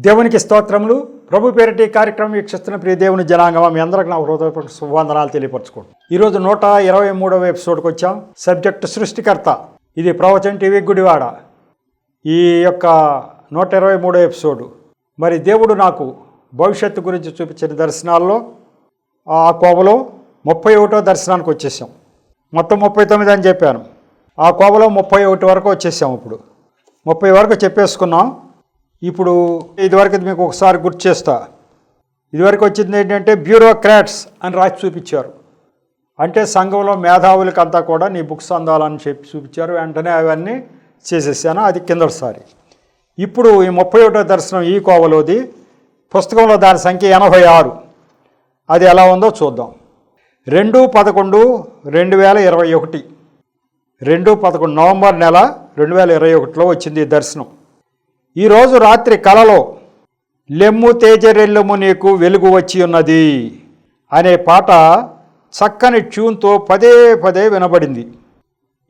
దేవునికి స్తోత్రములు. ప్రభు పేరిటి కార్యక్రమం వీక్షిస్తున్న ప్రియ దేవుని జనాంగమా, మీ అందరికి నా హృదయపూర్వక శుభవందనాలు తెలియపరచుకోండి. ఈరోజు 123వ ఎపిసోడ్కి వచ్చాం. సబ్జెక్ట్ సృష్టికర్త. ఇది ప్రవచన్ టీవీ గుడివాడ. ఈ యొక్క 123వ ఎపిసోడు. మరి దేవుడు నాకు భవిష్యత్తు గురించి చూపించిన దర్శనాల్లో ఆ కోవలో 31వ దర్శనానికి వచ్చేసాం. మొత్తం 39 అని చెప్పాను. ఆ కోవలో 31 వరకు వచ్చేసాం. ఇప్పుడు 30 వరకు చెప్పేసుకున్నాం. ఇప్పుడు ఇదివరకు మీకు ఒకసారి గుర్తు చేస్తా. ఇదివరకు వచ్చింది ఏంటంటే బ్యూరోక్రాట్స్ అని రాసి చూపించారు. అంటే సంఘంలో మేధావులకంతా కూడా నీ బుక్స్ అందాలని చెప్పి చూపించారు. వెంటనే అవన్నీ చేసేసాను. అది కిందటిసారి. ఇప్పుడు ఈ 31వ దర్శనం ఈ కోవలోది. పుస్తకంలో దాని సంఖ్య 86. అది ఎలా ఉందో చూద్దాం. 2/11/2021 2/11 నవంబర్ నెల 2021లో వచ్చింది ఈ దర్శనం. ఈరోజు రాత్రి కలలో లెమ్ము తేజరెల్లుము నీకు వెలుగు వచ్చి ఉన్నది అనే పాట చక్కని ట్యూన్తో పదే పదే వినబడింది.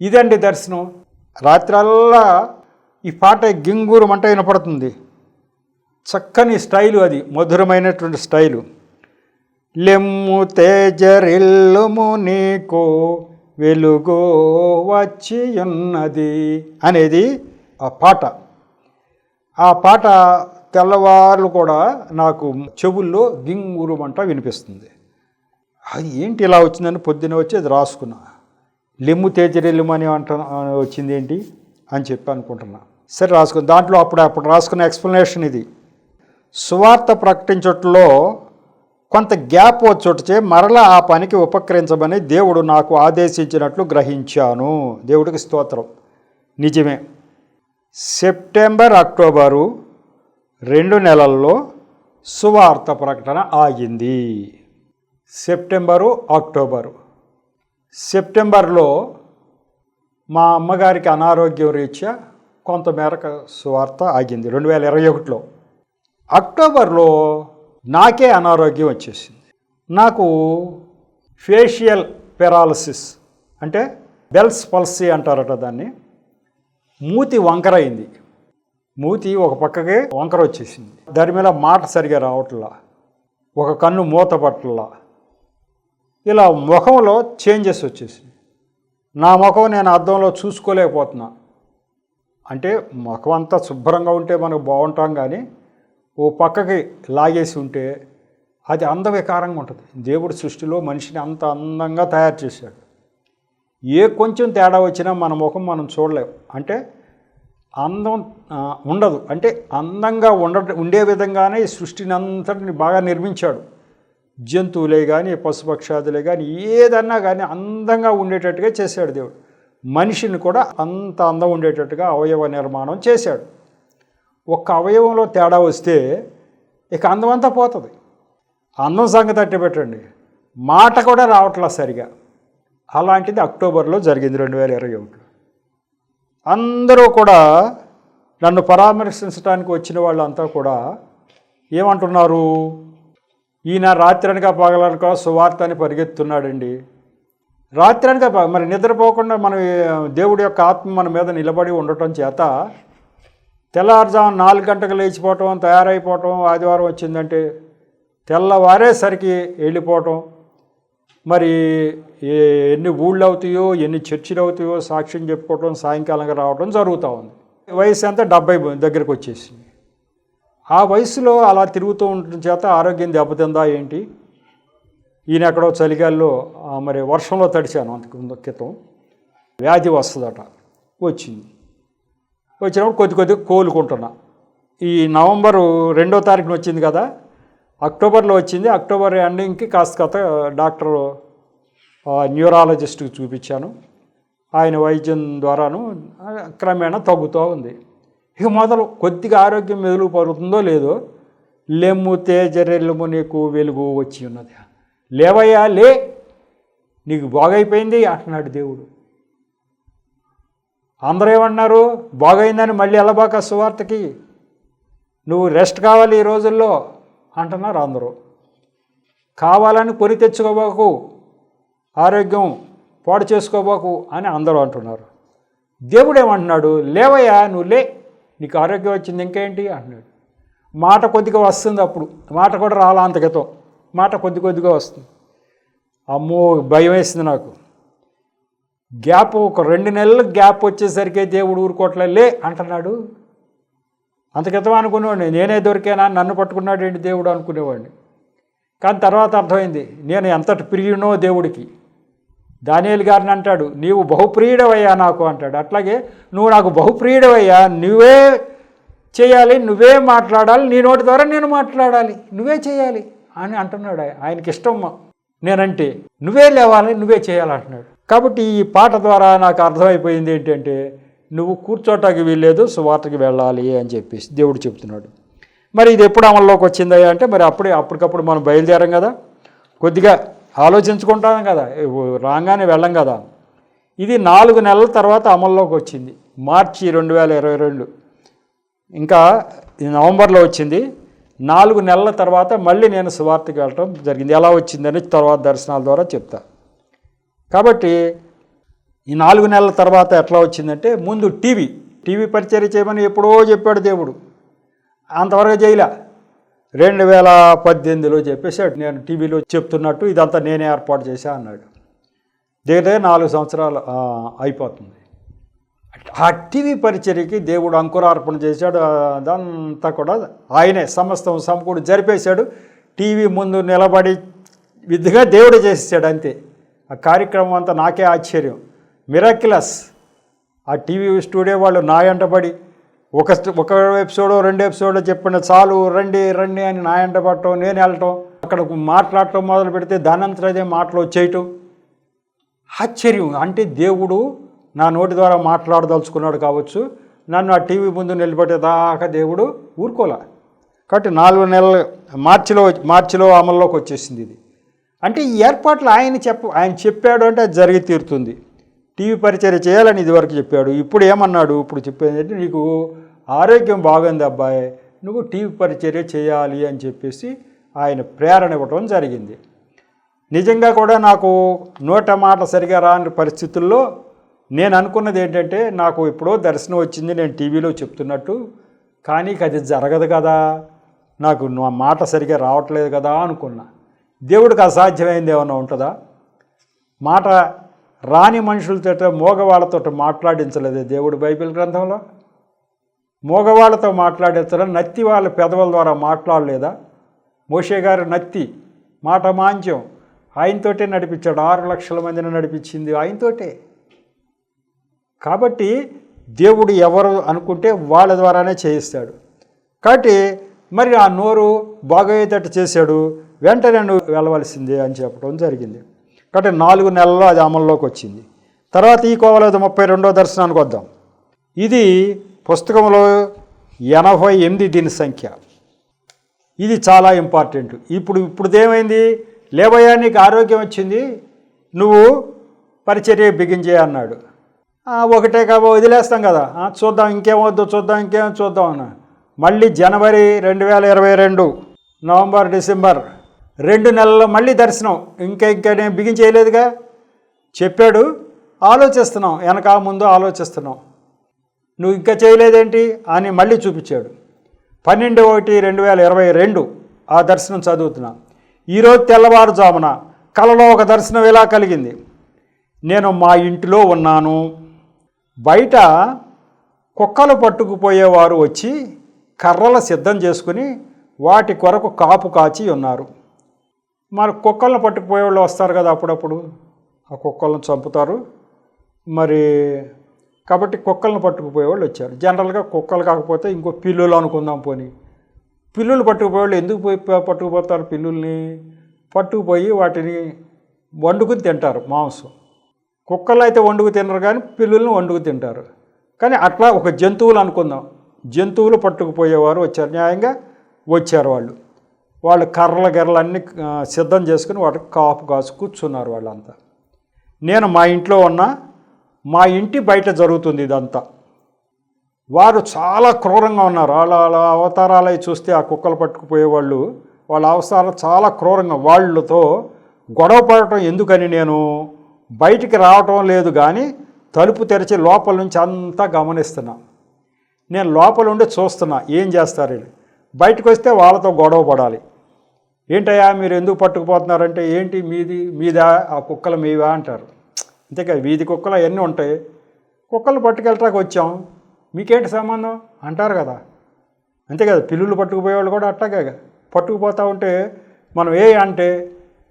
ఇదండి దర్శనం. రాత్రల్లా ఈ పాట గింగురమంట వినపడుతుంది. చక్కని స్టైలు, అది మధురమైనటువంటి స్టైలు. లెమ్ము తేజరెల్లుము నీకు వెలుగు వచ్చి ఉన్నది అనేది ఆ పాట. ఆ పాట తెల్లవారులు కూడా నాకు చెవుల్లో గింగురుమంట వినిపిస్తుంది. అది ఏంటి ఇలా వచ్చిందని పొద్దున్నే వచ్చి అది రాసుకున్నా. లెమ్ము తేజరెల్లుము అని వచ్చింది ఏంటి అని చెప్పి అనుకుంటున్నా. సరే రాసుకున్నా. దాంట్లో అప్పుడు రాసుకున్న ఎక్స్ప్లెనేషన్ ఇది. సువార్త ప్రకటించట్లో కొంత గ్యాప్ వచ్చుటచే మరలా ఆ పనికి ఉపకరించమని దేవుడు నాకు ఆదేశించినట్లు గ్రహించాను. దేవుడికి స్తోత్రం. నిజమే. సెప్టెంబర్, అక్టోబరు 2 నెలల్లో సువార్త ప్రకటన ఆగింది. September, October. సెప్టెంబర్లో మా అమ్మగారికి అనారోగ్యం రీత్యా కొంతమేరకు సువార్త ఆగింది 2021లో. అక్టోబర్లో నాకే అనారోగ్యం వచ్చేసింది. నాకు ఫేషియల్ పెరాలసిస్ అంటే బెల్స్ పల్సీ అంటారట దాన్ని. మూతి వంకర అయింది. మూతి ఒక పక్కకే వంకర వచ్చేసింది. దాని మీద మాట సరిగా రావట్లా, ఒక కన్ను మూత పట్టలా, ఇలా ముఖంలో చేంజెస్ వచ్చేసింది. నా ముఖం నేను అద్దంలో చూసుకోలేకపోతున్నా. అంటే ముఖం అంతా శుభ్రంగా ఉంటే మనకు బాగుంటాం, కానీ ఓ పక్కకి లాగేసి ఉంటే అది అందవికారంగా ఉంటుంది. దేవుడి సృష్టిలో మనిషిని అంత అందంగా తయారు చేశాడు. ఏ కొంచెం తేడా వచ్చినా మన ముఖం మనం చూడలేము. అంటే అందం ఉండదు. అంటే అందంగా ఉండే విధంగానే ఈ సృష్టిని అంతటిని బాగా నిర్మించాడు. జంతువులే కానీ, పశుపక్షాదులే కానీ, ఏదన్నా కానీ అందంగా ఉండేటట్టుగా చేశాడు దేవుడు. మనిషిని కూడా అంత అందం ఉండేటట్టుగా అవయవ నిర్మాణం చేశాడు. ఒక్క అవయవంలో తేడా వస్తే ఇక అందం అంతా పోతుంది. అందం సంగతి అట్టి పెట్టండి, మాట కూడా రావట్లా సరిగా. అలాంటిది అక్టోబర్లో జరిగింది 2021. అందరూ కూడా నన్ను పరామర్శించడానికి వచ్చిన వాళ్ళంతా కూడా ఏమంటున్నారు? ఈయన రాత్రనక పగలనక సువార్త అని పరిగెత్తున్నాడండి. రాత్రనక మరి నిద్రపోకుండా మన దేవుడి యొక్క ఆత్మ మన మీద నిలబడి ఉండటం చేత తెల్లవారుజాము 4 గంటలకు లేచిపోవటం, తయారైపోవటం, ఆదివారం వచ్చిందంటే తెల్లవారేసరికి వెళ్ళిపోవటం, మరి ఎన్ని ఊళ్ళు అవుతాయో, ఎన్ని చర్చిలు అవుతాయో సాక్ష్యం చెప్పుకోవటం, సాయంకాలంగా రావడం జరుగుతూ ఉంది. వయసు అంతా 70 దగ్గరకు వచ్చేసింది. ఆ వయసులో అలా తిరుగుతూ ఉండటం చేత ఆరోగ్యం దెబ్బతిందా ఏంటి? ఈయన ఎక్కడో చలిగాల్లో మరి వర్షంలో తడిచాను అంతకు క్రితం. వ్యాధి వస్తుందట. వచ్చినప్పుడు కొద్దిగా కోలుకుంటున్నా. ఈ నవంబరు 2వ తారీఖున వచ్చింది కదా, అక్టోబర్లో వచ్చింది. అక్టోబర్ ఎండింగ్కి కాస్త డాక్టర్ న్యూరాలజిస్ట్కి చూపించాను. ఆయన వైద్యం ద్వారాను క్రమేణా తగ్గుతూ ఉంది. ఇక మొదలు కొద్దిగా ఆరోగ్యం మెదులు పరుగుతుందో లేదో, లెమ్ము తేజరెల్లుము నీకు వెలుగు వచ్చి ఉన్నది. లేవయ్యా లే, నీకు బాగైపోయింది అంటున్నాడు దేవుడు. అందరూ ఏమన్నారు? బాగైందని మళ్ళీ వెళ్ళబాక సువార్తకి, నువ్వు రెస్ట్ కావాలి ఈ రోజుల్లో అంటున్నారు అందరూ. కావాలని కొని తెచ్చుకోబాకు, ఆరోగ్యం పాడు చేసుకోబాకు అని అందరూ అంటున్నారు. దేవుడు ఏమంటున్నాడు? లేవయ్యా నువ్వు లే, నీకు ఆరోగ్యం వచ్చింది ఇంకేంటి అంటున్నాడు. మాట కొద్దిగా వస్తుంది, అప్పుడు మాట కూడా రాలా అంత క్రితం, మాట కొద్దిగా వస్తుంది. అమ్మో భయం వేసింది నాకు. గ్యాప్ ఒక 2 నెలలు గ్యాప్ వచ్చేసరికి దేవుడు ఊరుకోవట్లే అంటున్నాడు. అంత క్రితం అనుకునేవాడిని, నేనే దొరికానా, నన్ను పట్టుకున్నాడు ఏంటి దేవుడు అనుకునేవాడిని. కానీ తర్వాత అర్థమైంది నేను ఎంతటి ప్రియునో దేవుడికి. దానియేలు గారిని అంటాడు, నీవు బహుప్రియుడవయ్యా నాకు అంటాడు. అట్లాగే నువ్వు నాకు బహుప్రియుడవయ్యా, నువ్వే చేయాలి, నువ్వే మాట్లాడాలి, నీ నోటి ద్వారా నేను మాట్లాడాలి, నువ్వే చేయాలి అని అంటున్నాడు. ఆయనకి ఇష్టం నేనంటే, నువ్వే లేవాలి, నువ్వే చేయాలంటున్నాడు. కాబట్టి ఈ పాట ద్వారా నాకు అర్థమైపోయింది ఏంటంటే, నువ్వు కూర్చోటానికి వీల్లేదు, సువార్తకి వెళ్ళాలి అని చెప్పేసి దేవుడు చెప్తున్నాడు. మరి ఇది ఎప్పుడు అమల్లోకి వచ్చిందయ్యా అంటే, మరి అప్పటికప్పుడు మనం బయలుదేరం కదా, కొద్దిగా ఆలోచించుకుంటాం కదా, రాగానే వెళ్ళం కదా. ఇది 4 నెలల తర్వాత అమల్లోకి వచ్చింది. మార్చి 2022, ఇంకా నవంబర్లో వచ్చింది. 4 నెలల తర్వాత మళ్ళీ నేను సువార్తకి వెళ్ళటం జరిగింది. ఎలా వచ్చిందని తర్వాత దర్శనాల ద్వారా చెప్తా. కాబట్టి ఈ 4 నెలల తర్వాత ఎట్లా వచ్చిందంటే, ముందు టీవీ పరిచర్య చేయమని ఎప్పుడో చెప్పాడు దేవుడు, అంతవరకు చేయలే. 2018లో చెప్పేశాడు, నేను టీవీలో చెప్తున్నట్టు ఇదంతా నేనే ఏర్పాటు చేశా అన్నాడు. దగ్గర 4 సంవత్సరాలు అయిపోతుంది. ఆ టీవీ పరిచర్యకి దేవుడు అంకురార్పణ చేశాడు. అదంతా కూడా ఆయనే సమస్తం సమకూడి జరిపేశాడు. టీవీ ముందు నిలబడి విధిగా దేవుడు చేసేసాడు అంతే. ఆ కార్యక్రమం అంతా నాకే ఆశ్చర్యం, మిరాక్యులస్. ఆ టీవీ స్టూడియో వాళ్ళు నా వెంటబడి ఒక ఎపిసోడో 2 ఎపిసోడో చెప్పిన చాలు, రండి అని నా వెంట పడటం, నేను వెళ్ళటం, అక్కడ మాట్లాడటం మొదలు పెడితే దానంతరదే మాటలు వచ్చేయటం. ఆశ్చర్యం. అంటే దేవుడు నా నోటి ద్వారా మాట్లాడదలుచుకున్నాడు కావచ్చు, నన్ను ఆ టీవీ ముందు నిలబెట్టేదాకా దేవుడు ఊరుకోలే. కాబట్టి 4 నెలలు మార్చిలో అమల్లోకి వచ్చేసింది ఇది. అంటే ఈ ఏర్పాట్లు ఆయన చెప్పాడు అంటే అది జరిగి తీరుతుంది. టీవీ పరిచర్య చేయాలని ఇదివరకు చెప్పాడు. ఇప్పుడు ఏమన్నాడు, ఇప్పుడు చెప్పేది అంటే, నీకు ఆరోగ్యం బాగుంది అబ్బాయి, నువ్వు టీవీ పరిచర్య చేయాలి అని చెప్పేసి ఆయన ప్రేరణ ఇవ్వటం జరిగింది. నిజంగా కూడా నాకు నోట మాట సరిగా రాని పరిస్థితుల్లో నేను అనుకున్నది ఏంటంటే, నాకు ఎప్పుడో దర్శనం వచ్చింది, నేను టీవీలో చెప్తున్నట్టు, కానీ అది జరగదు కదా, నాకు నా మాట సరిగా రావట్లేదు కదా అనుకున్నా. దేవుడికి అసాధ్యమైంది ఏమన్నా ఉంటుందా? మాట రాని మనుషులతో, మోగవాళ్ళతో మాట్లాడించలేదు దేవుడు బైబిల్ గ్రంథంలో. మోగవాళ్ళతో మాట్లాడించడం, నత్తి వాళ్ళ పెదవుల ద్వారా మాట్లాడలేదా? మోషే గారు నత్తి, మాట మాంద్యం, ఆయనతోటే నడిపించాడు. 6 లక్షల మందిని నడిపించింది ఆయనతోటే. కాబట్టి దేవుడు ఎవరు అనుకుంటే వాళ్ళ ద్వారానే చేయిస్తాడు. కాబట్టి మరి ఆ నోరు బాగయ్యేటట్టు చేశాడు, వెంటనే నువ్వు వెళ్ళవలసిందే అని చెప్పడం జరిగింది. కాబట్టి 4 నెలల్లో అది అమల్లోకి వచ్చింది. తర్వాత ఈ కోవలో 32వ దర్శనానికి వద్దాం. ఇది పుస్తకంలో 88 దీని సంఖ్య. ఇది చాలా ఇంపార్టెంట్. ఇప్పుడుదేమైంది, లేవయ్యా నీకు ఆరోగ్యం వచ్చింది, నువ్వు పరిచర్య బిగించే అన్నాడు. ఒకటే కాబో వదిలేస్తాం కదా, చూద్దాం ఇంకేమొద్దు, చూద్దాం అన్న. మళ్ళీ జనవరి 2022, నవంబర్, డిసెంబర్ 2 నెలల్లో మళ్ళీ దర్శనం. ఇంకా నేను బిగించేయలేదుగా, చెప్పాడు, ఆలోచిస్తున్నాం, వెనక ముందు ఆలోచిస్తున్నాం, నువ్వు ఇంకా చేయలేదేంటి అని మళ్ళీ చూపించాడు. 12/1/2022 ఆ దర్శనం చదువుతున్నా. ఈరోజు తెల్లవారుజామున కలలో ఒక దర్శనం ఇలా కలిగింది. నేను మా ఇంటిలో ఉన్నాను, బయట కుక్కలు పట్టుకుపోయేవారు వచ్చి కర్రలు సిద్ధం చేసుకుని వాటి కొరకు కాపు కాచి ఉన్నారు. మరి కుక్కలను పట్టుకుపోయేవాళ్ళు వస్తారు కదా అప్పుడప్పుడు, ఆ కుక్కలను చంపుతారు. మరి కాబట్టి కుక్కలను పట్టుకుపోయేవాళ్ళు వచ్చారు. జనరల్గా కుక్కలు కాకపోతే ఇంకో పిల్లులు అనుకుందాం. పోనీ పిల్లులు పట్టుకుపోయేవాళ్ళు ఎందుకు పట్టుకుపోతారు? పిల్లుల్ని పట్టుకుపోయి వాటిని వండుకుని తింటారు మాంసం. కుక్కలు అయితే వండుకు తినరు, కానీ పిల్లుల్ని వండుకు తింటారు. కానీ అట్లా ఒక జంతువులు అనుకుందాం, జంతువులు పట్టుకుపోయేవారు వచ్చారు, న్యాయంగా వచ్చారు. వాళ్ళు కర్రలు అన్నీ సిద్ధం చేసుకుని వాటికి కాపు కాసు కూర్చున్నారు వాళ్ళంతా. నేను మా ఇంట్లో ఉన్నా, మా ఇంటి బయట జరుగుతుంది ఇదంతా. వారు చాలా క్రూరంగా ఉన్నారు. వాళ్ళ అవతారాలు చూస్తే ఆ కుక్కలు పట్టుకుపోయేవాళ్ళు, వాళ్ళ అవతారాలు చాలా క్రూరంగా, వాళ్ళతో గొడవ పడటం ఎందుకని నేను బయటికి రావటం లేదు, కానీ తలుపు తెరిచి లోపల నుంచి అంతా గమనిస్తున్నా. నేను లోపల ఉండి చూస్తున్నా ఏం చేస్తారు. బయటకు వస్తే వాళ్ళతో గొడవ పడాలి. ఏంటయ్యా మీరు ఎందుకు పట్టుకుపోతున్నారంటే, ఏంటి మీదా ఆ కుక్కలు మీవా అంటారు. అంతేకాదు, వీధి కుక్కలు అవన్నీ ఉంటాయి, కుక్కలు పట్టుకెళ్ళటానికి వచ్చాం, మీకేంటి సంబంధం అంటారు కదా. అంతే కదా, పిల్లులు పట్టుకుపోయేవాళ్ళు కూడా అట్టాగే పట్టుకుపోతూ ఉంటే మనం అంటే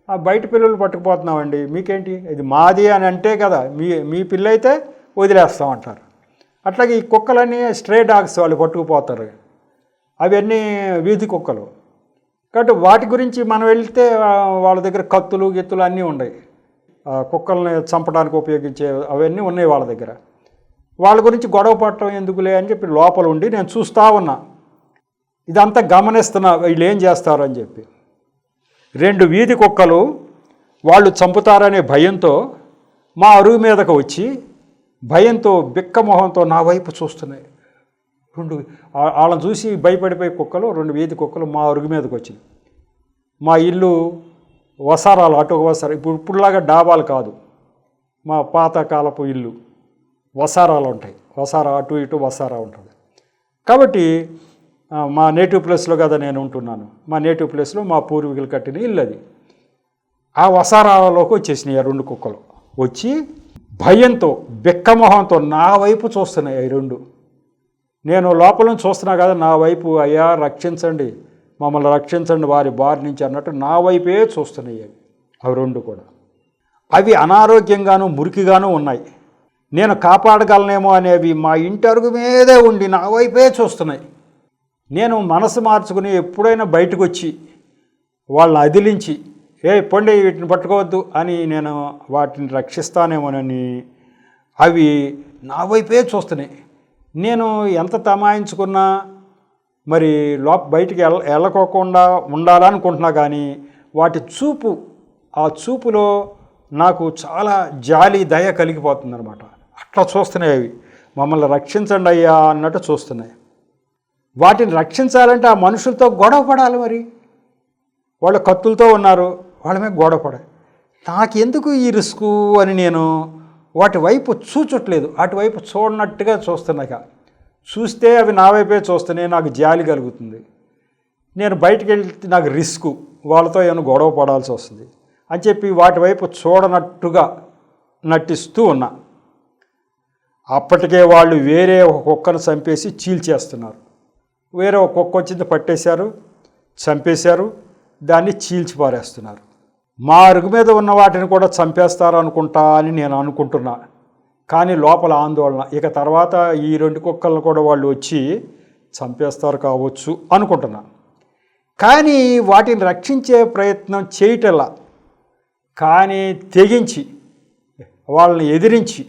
ఆ బయట పిల్లలు పట్టుకుపోతున్నామండి, మీకేంటి, ఇది మాది అని అంటే కదా, మీ పిల్ల అయితే వదిలేస్తామంటారు. అట్లాగే ఈ కుక్కలన్నీ స్ట్రే డాగ్స్ వాళ్ళు పట్టుకుపోతారు, అవన్నీ వీధి కుక్కలు. కాబట్టి వాటి గురించి మనం వెళ్తే వాళ్ళ దగ్గర కత్తులు గిత్తులు అన్నీ ఉన్నాయి, కుక్కల్ని చంపడానికి ఉపయోగించే అవన్నీ ఉన్నాయి వాళ్ళ దగ్గర. వాళ్ళ గురించి గొడవ పడటం ఎందుకులే అని చెప్పి లోపల ఉండి నేను చూస్తూ ఉన్నా, ఇదంతా గమనిస్తున్నా వీళ్ళు ఏం చేస్తారు అని చెప్పి. 2 వీధి కుక్కలు వాళ్ళు చంపుతారనే భయంతో మా అరుగు మీదకు వచ్చి భయంతో బిక్కమొహంతో నా వైపు చూస్తున్నాయి. వాళ్ళని చూసి భయపడిపోయే కుక్కలు 2 వీధి కుక్కలు మా అరుగు మీదకి వచ్చింది. మా ఇల్లు వసారాలు, అటు వసారా, ఇప్పుడులాగా డాబాలు కాదు, మా పాతకాలపు ఇల్లు వసారాలు ఉంటాయి, వసారా అటు ఇటు వసారా ఉంటుంది. కాబట్టి మా నేటివ్ ప్లేస్లో కదా నేను ఉంటున్నాను, మా నేటివ్ ప్లేస్లో మా పూర్వీకులు కట్టిన ఇల్లు అది. ఆ వసారాలోకి వచ్చేసినాయి 2 కుక్కలు. వచ్చి భయంతో బిక్కమొహంతో నా వైపు చూస్తున్నాయి 2. నేను లోపల నుంచి చూస్తున్నా కదా, నా వైపు అయ్యా రక్షించండి, మమ్మల్ని రక్షించండి వారి బారి నుంచి అన్నట్టు నా వైపే చూస్తున్నాయి అవి 2 కూడా. అవి అనారోగ్యంగాను మురికిగాను ఉన్నాయి. నేను కాపాడగలనేమో అనేవి మా ఇంటి అరుగు మీదే ఉండి నా వైపే చూస్తున్నాయి. నేను మనసు మార్చుకుని ఎప్పుడైనా బయటకు వచ్చి వాళ్ళని అదిలించి పొండి వీటిని పట్టుకోవద్దు అని నేను వాటిని రక్షిస్తానేమోనని అవి నా వైపే చూస్తున్నాయి. నేను ఎంత తమాయించుకున్నా మరి బయటికి వెళ్ళకోకుండా ఉండాలనుకుంటున్నా, కానీ వాటి చూపు, ఆ చూపులో నాకు చాలా జాలి దయ కలిగిపోతుంది అనమాట. అట్లా చూస్తున్నాయి అవి, మమ్మల్ని రక్షించండి అయ్యా అన్నట్టు చూస్తున్నాయి. వాటిని రక్షించాలంటే ఆ మనుషులతో గొడవ పడాలి. మరి వాళ్ళు కత్తులతో ఉన్నారు, వాళ్ళ మీద గొడవ పడాలి. నాకెందుకు ఈ రిస్కు అని నేను వాటి వైపు చూచట్లేదు, అటువైపు చూడనట్టుగా చూస్తున్నాక. చూస్తే అవి నా వైపే చూస్తున్నాయి, నాకు జాలి కలుగుతుంది. నేను బయటికి వెళ్తే నాకు రిస్కు, వాళ్ళతో ఏమైనా గొడవ పడాల్సి వస్తుంది అని చెప్పి వాటి వైపు చూడనట్టుగా నటిస్తూ ఉన్నా. అప్పటికే వాళ్ళు వేరే ఒక కుక్కను చంపేసి చీల్చేస్తున్నారు. వేరే ఒక కుక్క వచ్చింది, పట్టేశారు, చంపేశారు, దాన్ని చీల్చి పారేస్తున్నారు. మా అరుగు మీద ఉన్న వాటిని కూడా చంపేస్తారు అనుకుంటా అని నేను అనుకుంటున్నా. కానీ లోపల ఆందోళన, ఇక తర్వాత ఈ 2 కుక్కలను కూడా వాళ్ళు వచ్చి చంపేస్తారు కావచ్చు అనుకుంటున్నా. కానీ వాటిని రక్షించే ప్రయత్నం చేయటల్లా, కానీ తెగించి వాళ్ళని ఎదిరించి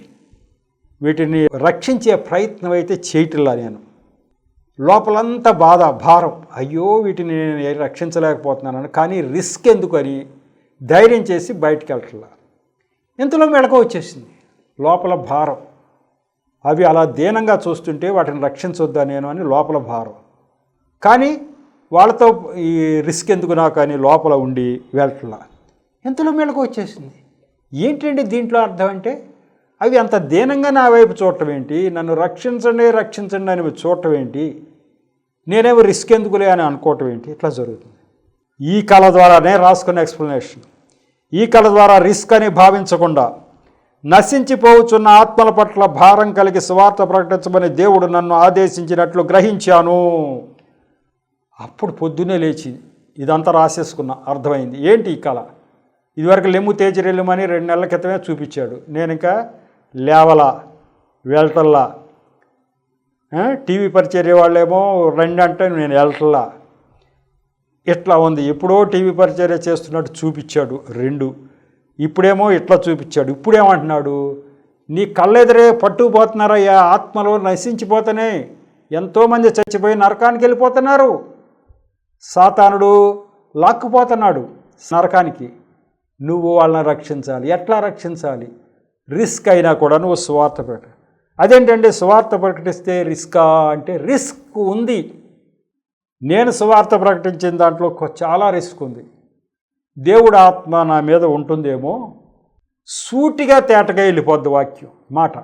వీటిని రక్షించే ప్రయత్నం అయితే చేయటల్లా. నేను లోపలంతా బాధ, భారం, అయ్యో వీటిని నేను రక్షించలేకపోతున్నాను, కానీ రిస్క్ ఎందుకని ధైర్యం చేసి బయటికి వెళ్ళట్లా. ఇంతలో మెళకువ వచ్చేసింది, లోపల భారం. అవి అలా దీనంగా చూస్తుంటే వాటిని రక్షించొద్దా నేను అని లోపల భారం. కానీ వాళ్ళతో ఈ రిస్క్ ఎందుకు నాకు అని లోపల ఉండి వెళ్ళట్లా. ఇంతలో మెళకువ వచ్చేసింది. ఏంటంటే దీంట్లో అర్థం అంటే, అవి అంత దీనంగా నా వైపు చూడటం ఏంటి, నన్ను రక్షించండి రక్షించండి అని చూడటం ఏంటి, నేనేమో రిస్క్ ఎందుకులే అని అనుకోవటం ఏంటి, ఇట్లా జరుగుతుంది. ఈ కళ ద్వారానే రాసుకున్న ఎక్స్ప్లెనేషన్. ఈ కళ ద్వారా రిస్క్ అని భావించకుండా నశించిపోవచ్చున్న ఆత్మల పట్ల భారం కలిగి సువార్త ప్రకటించమని దేవుడు నన్ను ఆదేశించినట్లు గ్రహించాను. అప్పుడు పొద్దున్నే లేచి ఇదంతా రాసేసుకున్నా, అర్థమైంది ఏంటి ఈ కళ. ఇదివరకు లెమ్ము తేజరెల్లుమని 2 నెలల క్రితమే చూపించాడు, నేను ఇంకా లేవలా, వెళ్ళటల్లా. టీవీ పరిచర్య వాళ్ళేమో 2 అంటే నేను వెళ్ళటల్లా. ఇట్లా ఉంది. ఎప్పుడో టీవీ పరిచర్య చేస్తున్నట్టు చూపించాడు 2, ఇప్పుడేమో ఇట్లా చూపించాడు. ఇప్పుడేమంటున్నాడు, నీ కళ్ళెదురే పట్టుకుపోతున్నారయ్యా, ఆత్మలో నశించిపోతేనే ఎంతోమంది చచ్చిపోయి నరకానికి వెళ్ళిపోతున్నారు. సాతానుడు లాక్కుపోతున్నాడు నరకానికి. నువ్వు వాళ్ళని రక్షించాలి. ఎట్లా రక్షించాలి? రిస్క్ అయినా కూడా నువ్వు సువార్త ప్రకటి. అదేంటంటే సువార్త ప్రకటిస్తే రిస్కా అంటే, రిస్క్ ఉంది. నేను సువార్త ప్రకటించిన దాంట్లో చాలా రిస్క్ ఉంది. దేవుడు ఆత్మ నా మీద ఉంటుందేమో, సూటిగా తేటగా వెళ్ళిపోద్ది వాక్యం మాట.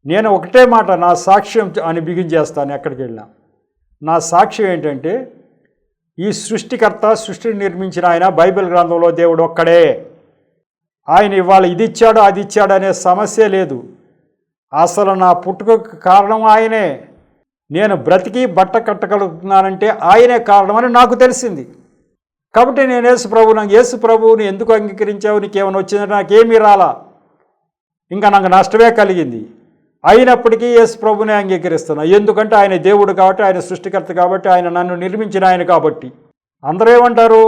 నేను ఒకటే మాట నా సాక్ష్యం అని బిగించేస్తాను ఎక్కడికి వెళ్ళినా. నా సాక్ష్యం ఏంటంటే, ఈ సృష్టికర్త, సృష్టిని నిర్మించిన ఆయన, బైబిల్ గ్రంథంలో దేవుడు ఒక్కడే. ఆయన ఇవాళ ఇది ఇచ్చాడు అది ఇచ్చాడు అనే సమస్య లేదు. అసలు నా పుట్టుకకు కారణం ఆయనే. నేను బ్రతికి బట్ట కట్టగలుగుతున్నానంటే ఆయనే కారణమని నాకు తెలిసింది. కాబట్టి నేను యేసు ప్రభువుని ఎందుకు అంగీకరించావు, నీకేమైనా వచ్చిందంటే నాకేమీ రాలా, ఇంకా నాకు నష్టమే కలిగింది. అయినప్పటికీ యేసు ప్రభునే అంగీకరిస్తున్నా. ఎందుకంటే ఆయన దేవుడు కాబట్టి, ఆయన సృష్టికర్త కాబట్టి, ఆయన నన్ను నిర్మించిన ఆయన కాబట్టి. అందరూ ఏమంటారు,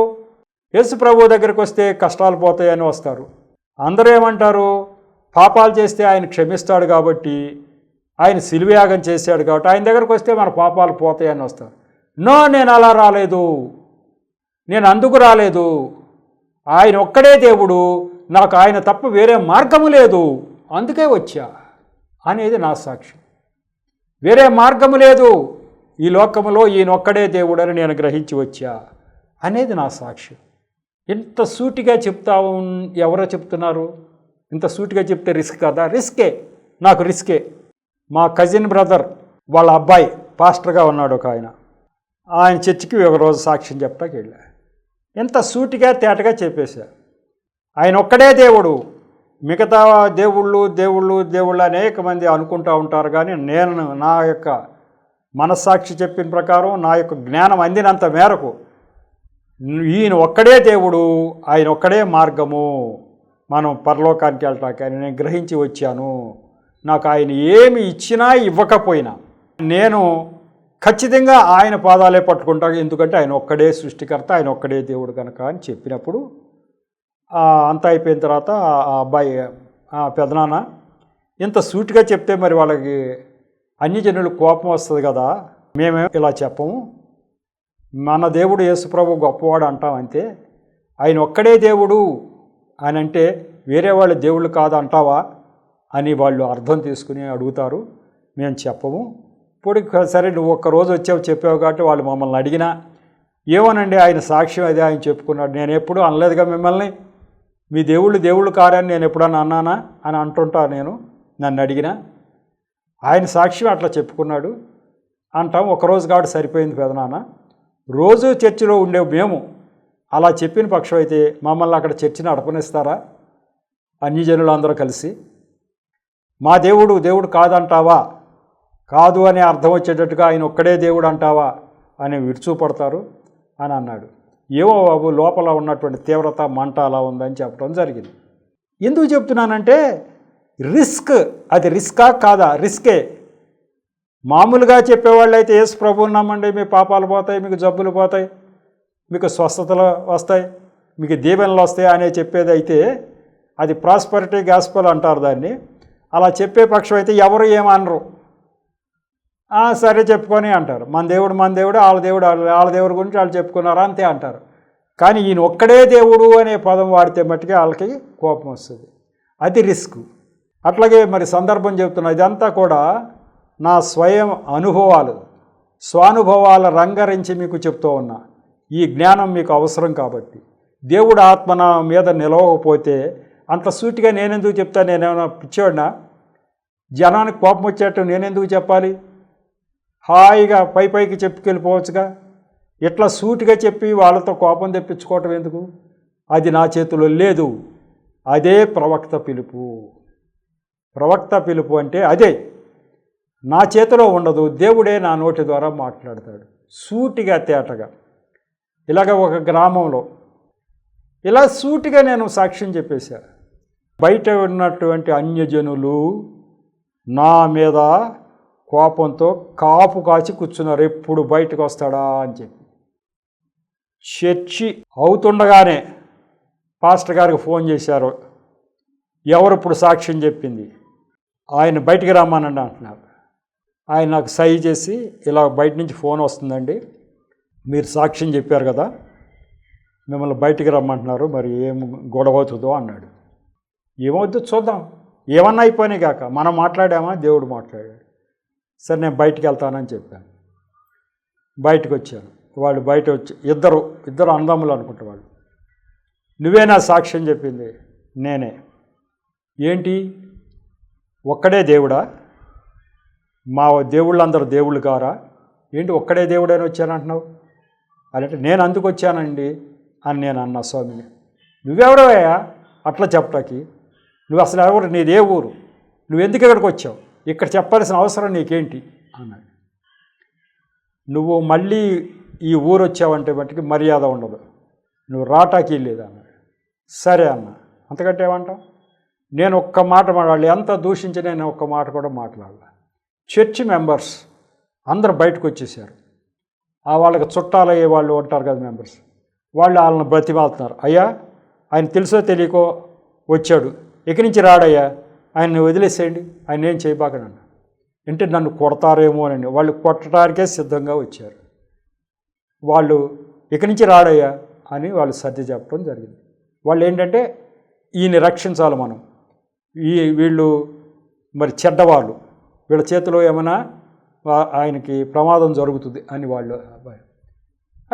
యేసు ప్రభువు దగ్గరికి వస్తే కష్టాలు పోతాయని వస్తారు. అందరూ ఏమంటారు, పాపాలు చేస్తే ఆయన క్షమిస్తాడు కాబట్టి, ఆయన శిలువయాగం చేశాడు కాబట్టి ఆయన దగ్గరకు వస్తే మన పాపాలు పోతాయని వస్తారు. నో, నేను అలా రాలేదు, నేను అందుకు రాలేదు. ఆయన ఒక్కడే దేవుడు, నాకు ఆయన తప్ప వేరే మార్గము లేదు, అందుకే వచ్చా అనేది నా సాక్ష్యం. వేరే మార్గము లేదు, ఈ లోకములో ఈయనొక్కడే దేవుడు అని నేను గ్రహించి వచ్చా అనేది నా సాక్ష్యం. ఇంత సూటిగా చెప్తావు, ఎవరో చెప్తున్నారు. ఇంత సూటిగా చెప్తే రిస్క్ కదా? రిస్కే, నాకు రిస్కే. మా కజిన్ బ్రదర్ వాళ్ళ అబ్బాయి పాస్టర్గా ఉన్నాడు ఒక ఆయన చర్చికి ఒకరోజు సాక్ష్యం చెప్తాకి వెళ్ళా. ఎంత సూటిగా తేటగా చెప్పేశా. ఆయన ఒక్కడే దేవుడు, మిగతా దేవుళ్ళు అనేక మంది అనుకుంటూ ఉంటారు. కానీ నేను నా యొక్క మనస్సాక్షి చెప్పిన ప్రకారం, నా యొక్క జ్ఞానం అందినంత మేరకు ఈయన ఒక్కడే దేవుడు, ఆయన ఒక్కడే మార్గము మనం పరలోకానికి వెళ్ళటానికి అని నేను గ్రహించి వచ్చాను. నాకు ఆయన ఏమి ఇచ్చినా ఇవ్వకపోయినా నేను ఖచ్చితంగా ఆయన పాదాలే పట్టుకుంటాను. ఎందుకంటే ఆయన ఒక్కడే సృష్టికర్త, ఆయన ఒక్కడే దేవుడు కనుక అని చెప్పినప్పుడు అంతా అయిపోయిన తర్వాత ఆ అబ్బాయి, పెదనాన్న ఇంత సూటిగా చెప్తే మరి వాళ్ళకి అన్యజనులకు కోపం వస్తుంది కదా, మేమే ఇలా చెప్పము, మన దేవుడు యేసుప్రభు గొప్పవాడు అంటాం అంతే, ఆయన ఒక్కడే దేవుడు అని అంటే వేరే వాళ్ళ దేవుళ్ళు కాదు అంటావా అని వాళ్ళు అర్థం తీసుకుని అడుగుతారు. మేము చెప్పము. ఇప్పుడు సరే నువ్వు ఒక్కరోజు వచ్చావు చెప్పావు కాబట్టి వాళ్ళు మమ్మల్ని అడిగినా ఏమోనండి, ఆయన సాక్ష్యం అదే ఆయన చెప్పుకున్నాడు, నేను ఎప్పుడూ అనలేదుగా మిమ్మల్ని, మీ దేవుళ్ళు కారని నేను ఎప్పుడన్నా అన్నానా అని అంటుంటా నేను, నన్ను అడిగినా. ఆయన సాక్ష్యం అట్లా చెప్పుకున్నాడు అంటాం. ఒకరోజు కాబట్టి సరిపోయింది పెదనాన్న. రోజు చర్చిలో ఉండే మేము అలా చెప్పిన పక్షం అయితే మమ్మల్ని అక్కడ చర్చిని నడపనిస్తారా అన్యజనులు అందరూ కలిసి? మా దేవుడు కాదంటావా, కాదు అనే అర్థం వచ్చేటట్టుగా ఆయన ఒక్కడే దేవుడు అంటావా అని విరుచుపడతారు అని అన్నాడు. ఏవో బాబు లోపల ఉన్నటువంటి తీవ్రత మంట అలా ఉందని చెప్పడం జరిగింది. ఎందుకు చెప్తున్నానంటే రిస్క్, అది రిస్కా కాదా? రిస్కే. మామూలుగా చెప్పేవాళ్ళు అయితే యేసు ప్రభువుని నమ్మండి, మీ పాపాలు పోతాయి, మీకు జబ్బులు పోతాయి, మీకు స్వస్థతలు వస్తాయి, మీకు దీవెనలు వస్తాయి అనే చెప్పేది అయితే అది ప్రాస్పరిటీ గాస్పెల్ అంటారు దాన్ని. అలా చెప్పే పక్షం అయితే ఎవరు ఏమనరు, సరే చెప్పుకొని అంటారు. మన దేవుడు వాళ్ళ దేవుడి గురించి వాళ్ళు చెప్పుకున్నారా అంతే అంటారు. కానీ ఈయన ఒక్కడే దేవుడు అనే పదం వాడితే మట్టుకే వాళ్ళకి కోపం వస్తుంది. అది రిస్క్. అట్లాగే మరి సందర్భం చెప్తున్నా, ఇదంతా కూడా నా స్వయం అనుభవాలు, స్వానుభవాల రంగరించి మీకు చెప్తూ ఉన్నా. ఈ జ్ఞానం మీకు అవసరం కాబట్టి. దేవుడు ఆత్మ నా మీద నిలవకపోతే అంత సూటిగా నేనెందుకు చెప్తా? నేనేమైనా పిచ్చోడినా? జనానికి కోపం వచ్చేట్టు నేనెందుకు చెప్పాలి? హాయిగా పైకి చెప్పుకెళ్ళిపోవచ్చుగా. ఇట్లా సూటిగా చెప్పి వాళ్ళతో కోపం తెప్పించుకోవటం ఎందుకు? అది నా చేతిలో లేదు. అదే ప్రవక్త పిలుపు. ప్రవక్త పిలుపు అంటే అదే, నా చేతిలో ఉండదు. దేవుడే నా నోటి ద్వారా మాట్లాడతాడు సూటిగా తేటగా. ఇలాగ ఒక గ్రామంలో ఇలా సూటిగా నేను సాక్ష్యం చెప్పేశా. బయట ఉన్నటువంటి అన్యజనులు నా మీద కోపంతో కాపు కాచి కూర్చున్నారు, ఎప్పుడు బయటకు వస్తాడా అని చెప్పి. చర్చి అవుతుండగానే పాస్టర్ గారికి ఫోన్ చేశారు, ఎవరు ఇప్పుడు సాక్ష్యం చెప్పింది, ఆయన బయటికి రమ్మానండి అంటున్నారు. ఆయన నాకు సై చేసి, ఇలా బయట నుంచి ఫోన్ వస్తుందండి, మీరు సాక్ష్యం చెప్పారు కదా, మిమ్మల్ని బయటికి రమ్మంటున్నారు, మరి ఏం గొడవ అవుతుందో అన్నాడు. ఏమవుద్దో చూద్దాం, ఏమన్నా అయిపోయినాయి కాక మనం మాట్లాడామా, దేవుడు మాట్లాడాడు. సరే నేను బయటికి వెళ్తానని చెప్పాను. బయటకు వచ్చాను. వాళ్ళు బయట వచ్చి ఇద్దరు అందములు అనుకుంటా. వాళ్ళు, నువ్వేనా సాక్ష్యం చెప్పింది? నేనే. ఏంటి, ఒక్కడే దేవుడా? మా దేవుళ్ళందరూ దేవుళ్ళు కారా ఏంటి? ఒక్కడే దేవుడని వచ్చానంటున్నావు? అంటే నేను అందుకు వచ్చానండి అని నేను అన్నా స్వామిని. నువ్వెవరవయ్యా అట్లా చెప్పటానికి? నువ్వు అసలు ఎవరు, నీదే ఊరు, నువ్వు ఎందుకు ఇక్కడికి వచ్చావు, ఇక్కడ చెప్పాల్సిన అవసరం నీకేంటి అన్నాడు. నువ్వు మళ్ళీ ఈ ఊరు వచ్చావంటే మట్టుకి మర్యాద ఉండదు, నువ్వు రాటాకి లేదు అన్నాడు. సరే అన్న, అంతకంటే ఏమంటావు? నేను ఒక్క మాట మాట్లాడాలి, ఎంత దూషించి నేను ఒక్క మాట కూడా మాట్లాడాలి. చర్చి మెంబర్స్ అందరు బయటకు వచ్చేసారు. వాళ్ళకి చుట్టాలయ్యే వాళ్ళు ఉంటారు కదా మెంబర్స్, వాళ్ళని బ్రతిమాలుతున్నారు. అయ్యా ఆయన తెలుసో తెలియకో వచ్చాడు, ఇక్కడి నుంచి రాడయ్యా, ఆయన్ని వదిలేసేయండి, ఆయన ఏం చేయబాకనండి. అంటే నన్ను కొడతారేమో అని వాళ్ళు కొట్టడానికే సిద్ధంగా వచ్చారు. వాళ్ళు ఇక్కడి నుంచి రాడయ్యా అని వాళ్ళు సర్ది చెప్పడం జరిగింది. వాళ్ళు ఏంటంటే ఈయన్ని రక్షించాలి మనం, వీళ్ళు మరి చెడ్డవాళ్ళు, వీళ్ళ చేతిలో ఏమైనా ఆయనకి ప్రమాదం జరుగుతుంది అని వాళ్ళు.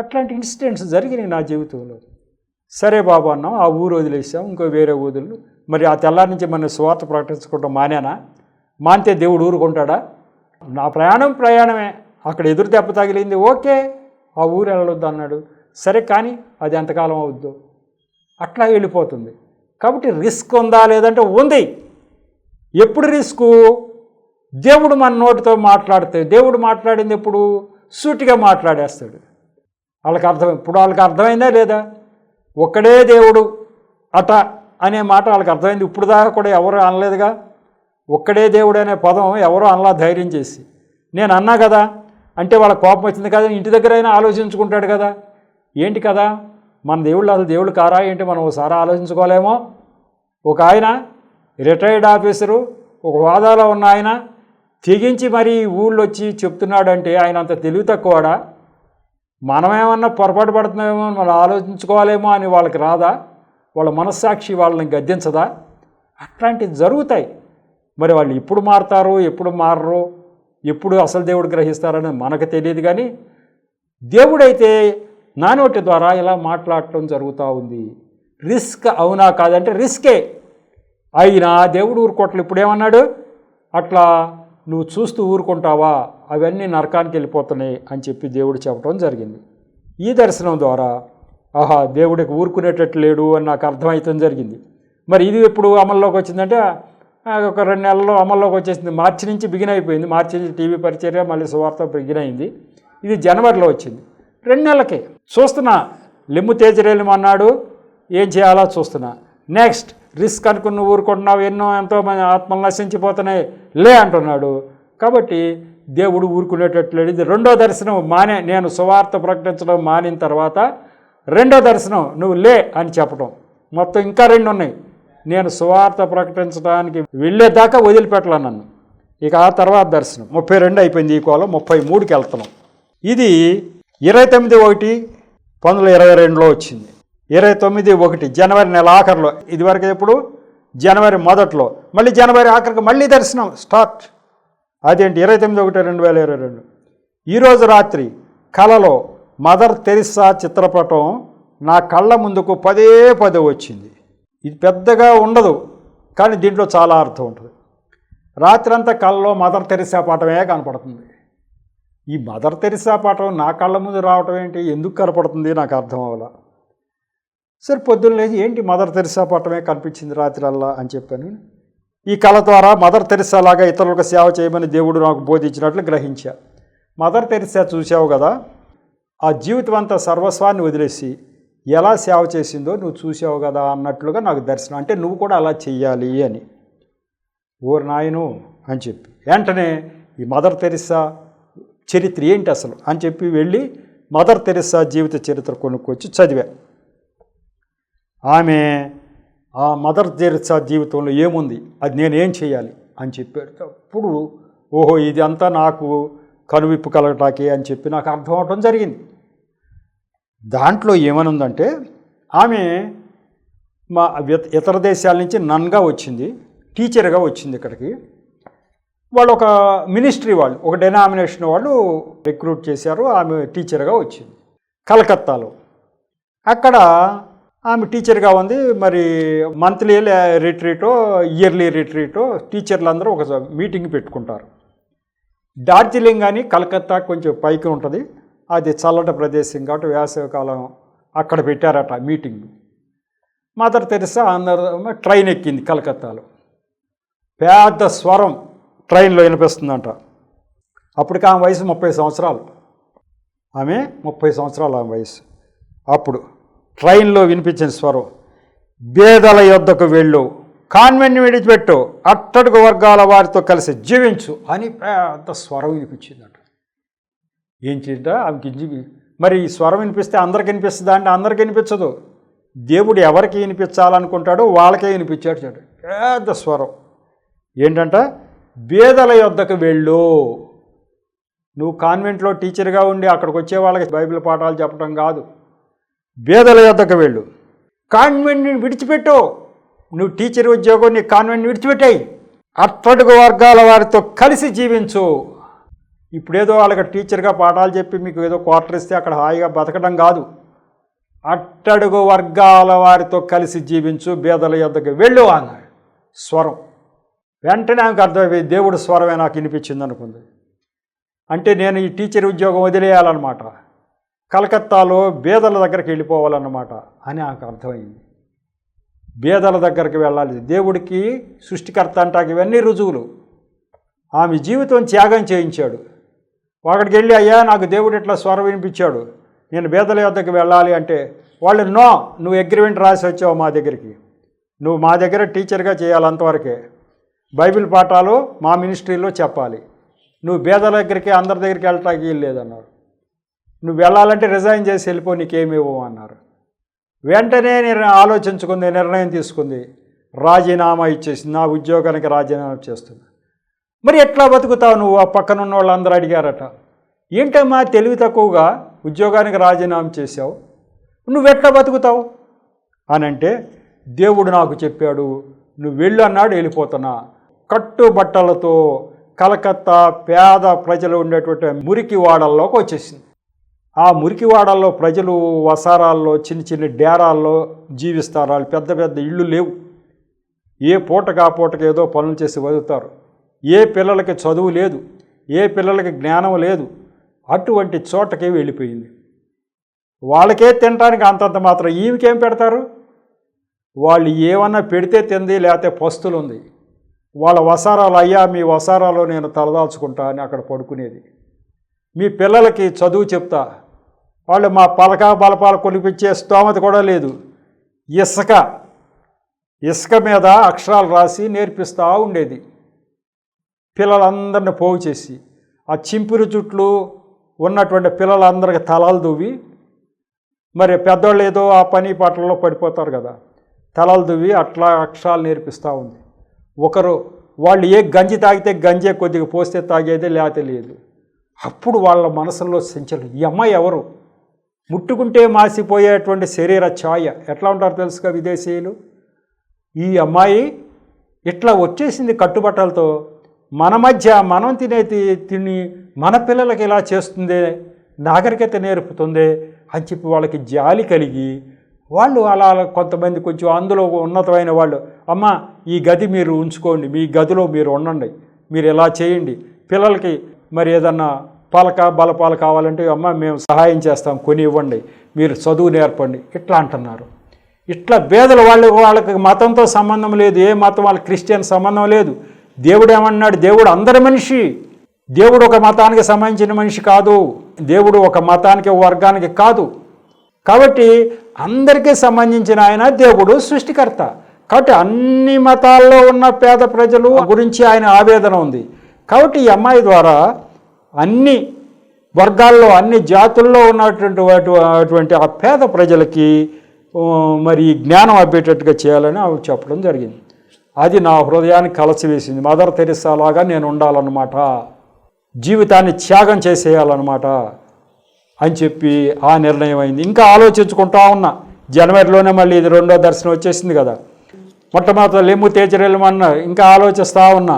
అట్లాంటి ఇన్సిడెంట్స్ జరిగినాయి నా జీవితంలో. సరే బాబు అన్నాం, ఆ ఊరు వదిలేసాం, ఇంకో వేరే ఊదులు. మరి ఆ తెల్లారి నుంచి మన స్వార్థ ప్రకటించుకుంటాం మానేనా? మానితే దేవుడు ఊరుకుంటాడా? నా ప్రయాణమే, అక్కడ ఎదురు దెబ్బ తగిలింది, ఓకే ఆ ఊరు వెళ్ళొద్దు అన్నాడు. సరే కానీ అది ఎంతకాలం అవుద్దో, అట్లా వెళ్ళిపోతుంది. కాబట్టి రిస్క్ ఉందా లేదంటే ఉంది. ఎప్పుడు రిస్కు? దేవుడు మన నోటితో మాట్లాడితే, దేవుడు మాట్లాడింది ఎప్పుడు సూటిగా మాట్లాడేస్తాడు. ఇప్పుడు వాళ్ళకి అర్థమైందా లేదా? ఒక్కడే దేవుడు అట అనే మాట వాళ్ళకి అర్థమైంది. ఇప్పుడు దాకా కూడా ఎవరు అనలేదుగా. ఒక్కడే దేవుడు అనే పదం ఎవరో అనలా ధైర్యం చేసి. నేను అన్నా కదా అంటే వాళ్ళ కోపం వచ్చింది కదా, ఇంటి దగ్గర అయినా ఆలోచించుకుంటాడు కదా. ఏంటి కదా, మన దేవుళ్ళు అసలు దేవుళ్ళు కారా ఏంటి, మనం ఒకసారి ఆలోచించుకోలేమో. ఒక ఆయన రిటైర్డ్ ఆఫీసరు, ఒక హోదాలో ఉన్న ఆయన తెగించి మరి ఊళ్ళో వచ్చి చెప్తున్నాడంటే ఆయన అంత తెలివి తక్కువడా? మనమేమన్నా పొరపాటు పడుతున్నామేమో, మనం ఆలోచించుకోవాలేమో అని వాళ్ళకి రాదా? వాళ్ళ మనస్సాక్షి వాళ్ళని గద్దించదా? అట్లాంటివి జరుగుతాయి. మరి వాళ్ళు ఎప్పుడు మారతారు, ఎప్పుడు మారరు, ఎప్పుడు అసలు దేవుడు గ్రహిస్తారని మనకు తెలియదు. కానీ దేవుడైతే నా నోటి ద్వారా ఇలా మాట్లాడటం జరుగుతూ ఉంది. రిస్క్ అవునా కాదంటే రిస్కే. అయినా దేవుడు ఊరుకోవట్లేదు. ఇప్పుడేమన్నాడు, అట్లా నువ్వు చూస్తూ ఊరుకుంటావా, అవన్నీ నరకానికి వెళ్ళిపోతున్నాయి అని చెప్పి దేవుడు చెప్పడం జరిగింది. ఈ దర్శనం ద్వారా ఆహా దేవుడికి ఊరుకునేటట్టు లేడు అని నాకు అర్థమవుతాం జరిగింది. మరి ఇది ఎప్పుడు అమల్లోకి వచ్చిందంటే ఒక 2 నెలల్లో అమల్లోకి వచ్చేసింది. మార్చి నుంచి బిగిన్ అయిపోయింది. మార్చి నుంచి టీవీ పరిచర్య, మళ్ళీ సువార్త బిగిన్ అయింది. ఇది జనవరిలో వచ్చింది. 2 నెలలకే చూస్తున్నా. లెమ్ము తేజరేలు అన్నాడు, ఏం చేయాలో చూస్తున్నా. నెక్స్ట్ రిస్క్ అనుకుని ఊరుకుంటున్నావు, ఎంతో మంది ఆత్మలు నశించిపోతున్నాయి లే అంటున్నాడు. కాబట్టి దేవుడు ఊరుకునేటట్లేదు. ఇది 2వ దర్శనం నేను సువార్త ప్రకటించడం మానిన తర్వాత 2వ దర్శనం నువ్వు లే అని చెప్పడం. మొత్తం ఇంకా 2 ఉన్నాయి. నేను సువార్త ప్రకటించడానికి వెళ్ళేదాకా వదిలిపెట్టలే నన్ను. ఇక ఆ తర్వాత దర్శనం 32 అయిపోయింది. ఈ కోలం 33కి వెళ్తున్నాం. ఇది 29/1/2022లో వచ్చింది. 29/1 జనవరి నెల ఆఖరిలో. ఇదివరకు ఎప్పుడు జనవరి మొదట్లో, మళ్ళీ జనవరి ఆఖరికి మళ్ళీ దర్శనం స్టార్ట్. అదేంటి 29/1/2022. ఈరోజు రాత్రి కలలో మదర్ తెరిసా చిత్రపటం నా కళ్ళ ముందుకు పదే వచ్చింది. ఇది పెద్దగా ఉండదు కానీ దీంట్లో చాలా అర్థం ఉంటుంది. రాత్రంతా కళ్ళలో మదర్ తెరిసా పాఠమే కనపడుతుంది. ఈ మదర్ తెరిసా పాఠం నా కళ్ళ ముందు రావటం ఏంటి, ఎందుకు కనపడుతుంది నాకు అర్థం అవ్వాల. సరే పొద్దున్న లేచి ఏంటి మదర్ తెరిసా పాఠమే కనిపించింది రాత్రల్లా అని చెప్పాను. ఈ కళ ద్వారా మదర్ తెరిసా లాగా ఇతరులకు సేవ చేయమని దేవుడు నాకు బోధించినట్లు గ్రహించా. మదర్ తెరిసా చూసావు కదా, ఆ జీవితం అంతా సర్వస్వాన్ని వదిలేసి ఎలా సేవ చేసిందో నువ్వు చూసావు కదా అన్నట్లుగా నాకు దర్శనం. అంటే నువ్వు కూడా అలా చెయ్యాలి అని. ఓరు నాయను అని చెప్పి వెంటనే ఈ మదర్ తెరిసా చరిత్ర ఏంటి అసలు అని చెప్పి వెళ్ళి మదర్ తెరిసా జీవిత చరిత్ర కొనుక్కొచ్చి చదివా. ఆమె ఆ మదర్ తెరిసా జీవితంలో ఏముంది, అది నేనేం చేయాలి అని చెప్పారు. అప్పుడు ఓహో ఇది అంతా నాకు కనువిప్పు కలగటాకే అని చెప్పి నాకు అర్థం అవటం జరిగింది. దాంట్లో ఏమనుందంటే ఆమె మా ఇతర దేశాల నుంచి నన్గా వచ్చింది, టీచర్గా వచ్చింది ఇక్కడికి. వాళ్ళు ఒక మినిస్ట్రీ వాళ్ళు, ఒక డెనామినేషన్ వాళ్ళు రిక్రూట్ చేశారు. ఆమె టీచర్గా వచ్చింది కలకత్తాలో. అక్కడ ఆమె టీచర్గా ఉంది. మరి మంత్లీ రిట్రీటో ఇయర్లీ రిట్రీటో టీచర్లు అందరూ ఒక మీటింగ్ పెట్టుకుంటారు. డార్జిలింగ్ అని కలకత్తా కొంచెం పైకి ఉంటుంది, అది చల్లటి ప్రదేశం కాబట్టి వేసవికాలం అక్కడ పెట్టారట మీటింగ్. మదర్ తెరిసా అందరూ ట్రైన్ ఎక్కింది కలకత్తాలో. పెద్ద స్వరం ట్రైన్లో వినిపిస్తుందంట. అప్పటికి ఆమె వయసు 30 సంవత్సరాలు. ఆమె 30 సంవత్సరాలు ఆమె వయసు. అప్పుడు ట్రైన్లో వినిపించిన స్వరం, బేదల యొద్దకు వెళ్ళు, కాన్వెంట్ని విడిచిపెట్టు, అట్టడుగు వర్గాల వారితో కలిసి జీవించు అని పెద్ద స్వరం వినిపించిందట. ఏం చేద్దా ఆమెకి మరి ఈ స్వరం వినిపిస్తే అందరికి వినిపిస్తుందా అంటే అందరికి వినిపించదు. దేవుడు ఎవరికి వినిపించాలనుకుంటాడో వాళ్ళకే వినిపించాడు. చూడండి పెద్ద స్వరం ఏంటంట, బేదల యొద్దకు వెళ్ళు. నువ్వు కాన్వెంట్లో టీచర్గా ఉండి అక్కడికి వచ్చే వాళ్ళకి బైబిల్ పాఠాలు చెప్పడం కాదు, బేదల యొద్దకు వెళ్ళు, కాన్వెంట్ని విడిచిపెట్టు. నువ్వు టీచర్ ఉద్యోగం నీ కాన్వెంట్ని విడిచిపెట్టాయి, అట్టడుగు వర్గాల వారితో కలిసి జీవించు. ఇప్పుడేదో వాళ్ళకి టీచర్గా పాఠాలు చెప్పి మీకు ఏదో క్వార్టర్ ఇస్తే అక్కడ హాయిగా బతకడం కాదు, అట్టడుగు వర్గాల వారితో కలిసి జీవించు, బేదల యొద్దకు వెళ్ళు అన్నాడు స్వరం. వెంటనే ఆమెకు అర్థమైపోయింది, దేవుడు స్వరమే నాకు వినిపించింది అనుకుంది. అంటే నేను ఈ టీచర్ ఉద్యోగం వదిలేయాలన్నమాట, కలకత్తాలో బేదల దగ్గరికి వెళ్ళిపోవాలన్నమాట అని నాకు అర్థమైంది. బేదల దగ్గరికి వెళ్ళాలి. దేవుడికి సృష్టికర్త అంటాక ఇవన్నీ రుజువులు. ఆమె జీవితం త్యాగం చేయించాడు. అక్కడికి వెళ్ళి, అయ్యా నాకు దేవుడు ఇట్లా స్వరం వినిపించాడు, నేను బేదల యొద్దకు వెళ్ళాలి అంటే వాళ్ళు, నో, నువ్వు అగ్రిమెంట్ రాసి వచ్చావు మా దగ్గరికి, నువ్వు మా దగ్గర టీచర్గా చేయాలి, అంతవరకే బైబిల్ పాఠాలు మా మినిస్ట్రీలో చెప్పాలి, నువ్వు బేదల దగ్గరికి అందరి దగ్గరికి వెళ్ళటానికి వీలు లేదన్నారు. నువ్వు వెళ్ళాలంటే రిజైన్ చేసి వెళ్ళిపో, నీకేమివ్వు అన్నారు. వెంటనే నేను ఆలోచించుకుంది, నిర్ణయం తీసుకుంది, రాజీనామా ఇచ్చేసింది, నా ఉద్యోగానికి రాజీనామా చేస్తుంది. మరి ఎట్లా బతుకుతావు నువ్వు? ఆ పక్కన ఉన్న వాళ్ళందరూ అడిగారట, ఏంటమ్మా తెలివి తక్కువగా ఉద్యోగానికి రాజీనామా చేసావు, నువ్వెట్లా బతుకుతావు అని అంటే, దేవుడు నాకు చెప్పాడు, నువ్వు వెళ్ళు అన్నాడు, వెళ్ళిపోతున్నా. కట్టుబట్టలతో కలకత్తా పేద ప్రజలు ఉండేటువంటి మురికి వాడల్లోకి వచ్చేసింది. ఆ మురికి వాడల్లో ప్రజలు వసారాల్లో చిన్న చిన్న డేరాల్లో జీవిస్తారు. వాళ్ళు పెద్ద పెద్ద ఇళ్ళు లేవు. ఏ పూటకు ఆ పూటకు ఏదో పనులు చేసి బతుకుతారు. ఏ పిల్లలకి చదువు లేదు, ఏ పిల్లలకి జ్ఞానం లేదు. అటువంటి చోటకే వెళ్ళిపోయింది. వాళ్ళకే తినడానికి అంతంత మాత్రం, ఈమెకేం పెడతారు? వాళ్ళు ఏమన్నా పెడితే తింది, లేకపోతే పస్తులు ఉంది. వాళ్ళ వసారాలు, అయ్యా మీ వసారాలో నేను తలదాల్చుకుంటా అని అక్కడ పడుకునేది. మీ పిల్లలకి చదువు చెప్తా, వాళ్ళు మా పలక బలపాలు కొలిపించే స్తోమత కూడా లేదు. ఇసుక మీద అక్షరాలు రాసి నేర్పిస్తూ ఉండేది. పిల్లలందరిని పోగు చేసి ఆ చింపిరి చుట్లు ఉన్నటువంటి పిల్లలందరికీ తలలు దువ్వి, మరి పెద్దవాళ్ళు ఏదో ఆ పని పాటల్లో పడిపోతారు కదా, తలలు దువ్వి అట్లా అక్షరాలు నేర్పిస్తూ ఉంది. ఒకరు వాళ్ళు ఏ గంజి తాగితే గంజే కొద్దిగా పోస్తే తాగేదే, లేకపోతే లేదు. అప్పుడు వాళ్ళ మనసులో సంచలనం, ఈ అమ్మాయి ఎవరు? ముట్టుకుంటే మాసిపోయేటువంటి శరీర ఛాయ, ఎట్లా ఉంటారు తెలుసుగా విదేశీయులు. ఈ అమ్మాయి ఇట్లా వచ్చేసింది కట్టుబట్టలతో, మన మధ్య మనం తిని మన పిల్లలకి ఇలా చేస్తుందే, నాగరికత నేర్పుతుందే అని చెప్పి వాళ్ళకి జాలి కలిగి, వాళ్ళు అలా కొంతమంది కొంచెం అందులో ఉన్నతమైన వాళ్ళు, అమ్మ ఈ గది మీరు ఉంచుకోండి, మీ గదిలో మీరు ఉండండి, మీరు ఇలా చేయండి, పిల్లలకి మరి ఏదన్నా పలక బలపాలు కావాలంటే అమ్మ మేము సహాయం చేస్తాం, కొని ఇవ్వండి, మీరు చదువు నేర్పండి, ఇట్లా అంటున్నారు. ఇట్లా పేదల వాళ్ళకి మతంతో సంబంధం లేదు, ఏ మతం, వాళ్ళ క్రిస్టియన్ సంబంధం లేదు. దేవుడు ఏమన్నాడు? దేవుడు అందరి మనిషి. దేవుడు ఒక మతానికి సంబంధించిన మనిషి కాదు, దేవుడు ఒక మతానికి వర్గానికి కాదు. కాబట్టి అందరికీ సంబంధించిన ఆయన దేవుడు సృష్టికర్త. కాబట్టి అన్ని మతాల్లో ఉన్న పేద ప్రజలు గురించి ఆయన ఆవేదన ఉంది. కాబట్టి ఈ అమ్మాయి ద్వారా అన్ని వర్గాల్లో అన్ని జాతుల్లో ఉన్నటువంటి ఆ పేద ప్రజలకి మరి జ్ఞానం అబ్బేటట్టుగా చేయాలని ఆమె చెప్పడం జరిగింది. అది నా హృదయాన్ని కలసివేసింది. మదర్ తెరిసా లాగా నేను ఉండాలన్నమాట, జీవితాన్ని త్యాగం చేసేయాలన్నమాట అని చెప్పి ఆ నిర్ణయం అయింది. ఇంకా ఆలోచించుకుంటా ఉన్నా. జనవరిలోనే మళ్ళీ ఇది రెండో దర్శనం వచ్చేసింది కదా. మొట్టమొదటి లెమ్ము తేజరెళ్ళమన్న ఇంకా ఆలోచిస్తూ ఉన్నా.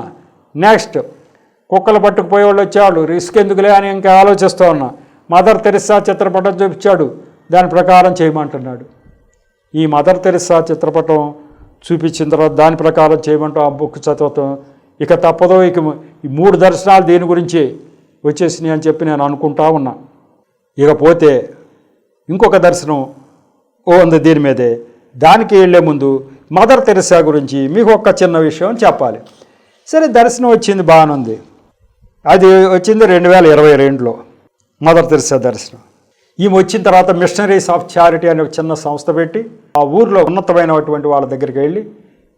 నెక్స్ట్ కుక్కలు పట్టుకుపోయే వాళ్ళు వచ్చేవాళ్ళు, రిస్క్ ఎందుకులే అని ఇంకా ఆలోచిస్తూ ఉన్నా. మదర్ తెరిసా చిత్రపటం చూపించాడు, దాని ప్రకారం చేయమంటున్నాడు. ఈ మదర్ తెరిసా చిత్రపటం చూపించిన తర్వాత దాని ప్రకారం చేయమంటూ ఆ బుక్ చదవటం ఇక తప్పదో. ఇక ఈ 3 దర్శనాలు దీని గురించి వచ్చేసినాయి అని చెప్పి నేను అనుకుంటా ఉన్నా. ఇకపోతే ఇంకొక దర్శనం ఉంది దీని మీదే. దానికి వెళ్ళే ముందు మదర్ తెరెసా గురించి మీకు ఒక చిన్న విషయం చెప్పాలి. సరే, దర్శనం వచ్చింది, బాగానే ఉంది. అది వచ్చింది 2022లో మదర్ తెరెసా దర్శనం. ఈమె వచ్చిన తర్వాత మిషనరీస్ ఆఫ్ చారిటీ అనే ఒక చిన్న సంస్థ పెట్టి ఆ ఊర్లో ఉన్నతమైనటువంటి వాళ్ళ దగ్గరికి వెళ్ళి